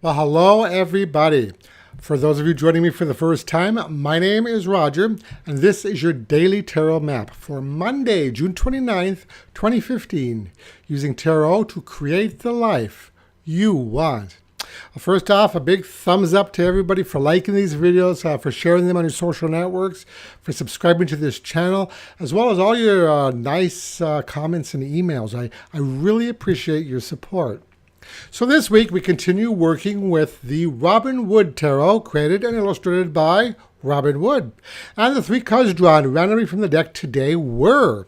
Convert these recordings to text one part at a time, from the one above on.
Well, hello, everybody. For those of you joining me for the first time, my name is Roger, and this is your daily tarot map for Monday, June 29th, 2015, using tarot to create the life you want. First off, a big thumbs up to everybody for liking these videos, for sharing them on your social networks, for subscribing to this channel, as well as all your nice comments and emails. I really appreciate your support. So this week we continue working with the Robin Wood Tarot, created and illustrated by Robin Wood. And the three cards drawn randomly from the deck today were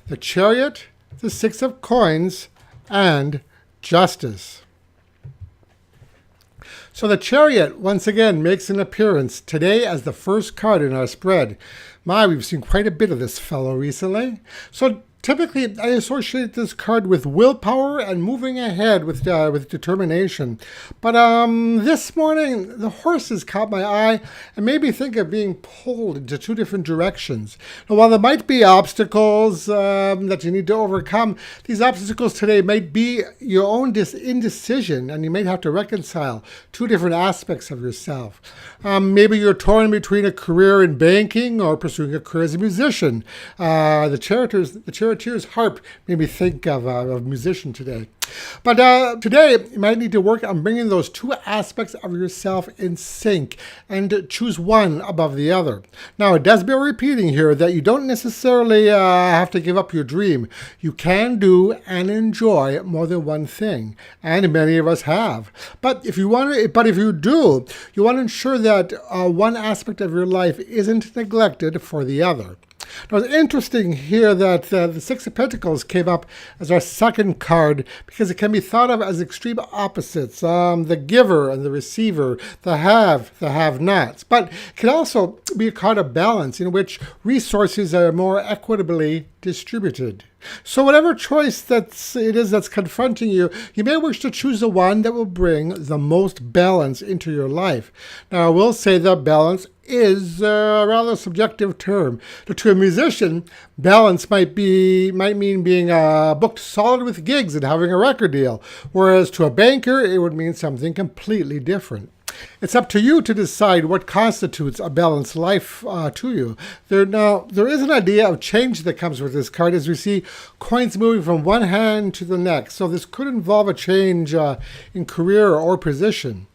the Chariot, the Six of Coins, and Justice. So the Chariot once again makes an appearance today as the first card in our spread. We've seen quite a bit of this fellow recently. So typically, I associate this card with willpower and moving ahead with determination. But this morning, the horses caught my eye and made me think of being pulled into two different directions. Now, while there might be obstacles that you need to overcome, these obstacles today might be your own indecision, and you might have to reconcile two different aspects of yourself. Maybe you're torn between a career in banking or pursuing a career as a musician. The charioteer's harp made me think of a musician today. But today, you might need to work on bringing those two aspects of yourself in sync and choose one above the other. Now, it does bear repeating here that you don't necessarily have to give up your dream. You can do and enjoy more than one thing, and many of us have. But if you do, you want to ensure that one aspect of your life isn't neglected for the other. Now, it's interesting here that the Six of Pentacles came up as our second card because it can be thought of as extreme opposites, the giver and the receiver, the have-nots. But it can also be a card of balance in which resources are more equitably distributed. So whatever choice that's confronting you, you may wish to choose the one that will bring the most balance into your life. Now, I will say that balance is a rather subjective term. To a musician, balance might mean being booked solid with gigs and having a record deal, whereas to a banker, it would mean something completely different. It's up to you to decide what constitutes a balanced life to you. There is an idea of change that comes with this card as we see coins moving from one hand to the next. So this could involve a change in career or position.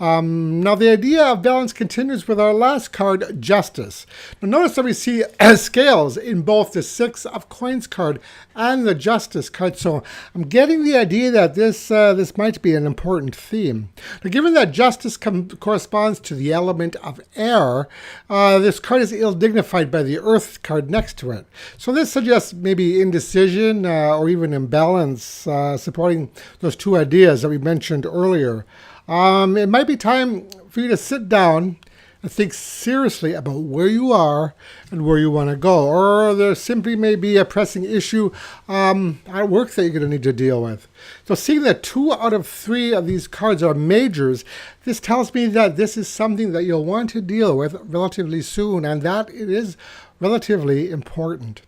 Now, the idea of balance continues with our last card, Justice. Now, notice that we see scales in both the Six of Coins card and the Justice card. So I'm getting the idea that this might be an important theme. Now, given that Justice corresponds to the element of air, this card is ill-dignified by the Earth card next to it. So this suggests maybe indecision or even imbalance, supporting those two ideas that we mentioned earlier. It might be time for you to sit down and think seriously about where you are and where you want to go. Or there simply may be a pressing issue at work that you're going to need to deal with. So seeing that 2 out of 3 of these cards are majors, this tells me that this is something that you'll want to deal with relatively soon, and that it is relatively important.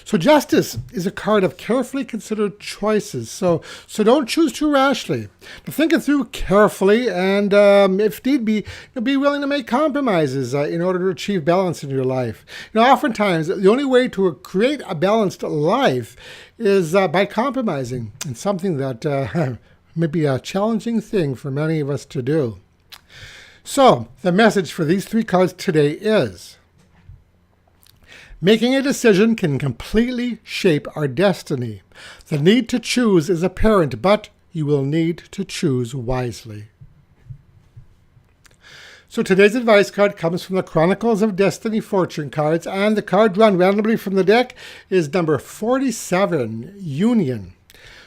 So Justice is a card of carefully considered choices. So don't choose too rashly. Think it through carefully, and if need be willing to make compromises in order to achieve balance in your life. Oftentimes the only way to create a balanced life is by compromising, and something that may be a challenging thing for many of us to do. So the message for these 3 cards today is: making a decision can completely shape our destiny. The need to choose is apparent, but you will need to choose wisely. So today's advice card comes from the Chronicles of Destiny fortune cards, and the card drawn randomly from the deck is number 47, Union.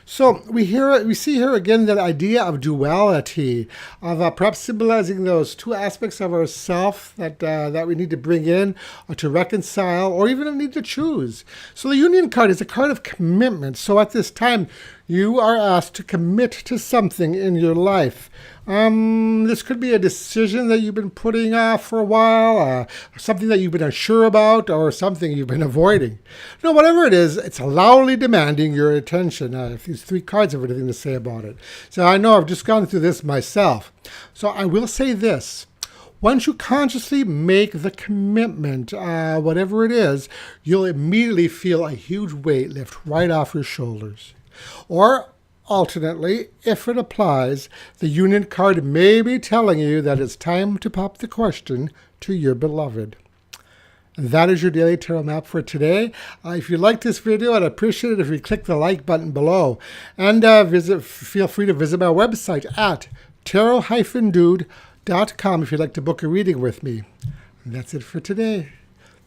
So we see here again that idea of duality, of perhaps symbolizing those two aspects of ourself that we need to bring in, or to reconcile, or even need to choose. So the Union card is a card of commitment. So at this time, you are asked to commit to something in your life. This could be a decision that you've been putting off for a while, something that you've been unsure about, or something you've been avoiding. Whatever it is, it's loudly demanding your attention. If these 3 cards have anything to say about it. So I know I've just gone through this myself. So I will say this. Once you consciously make the commitment, whatever it is, you'll immediately feel a huge weight lift right off your shoulders. Or, alternately, if it applies, the union card may be telling you that it's time to pop the question to your beloved. That is your daily tarot map for today. If you liked this video, I'd appreciate it if you click the like button below. And feel free to visit my website at tarot-dude.com if you'd like to book a reading with me. And that's it for today.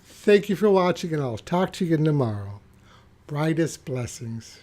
Thank you for watching, and I'll talk to you again tomorrow. Brightest blessings.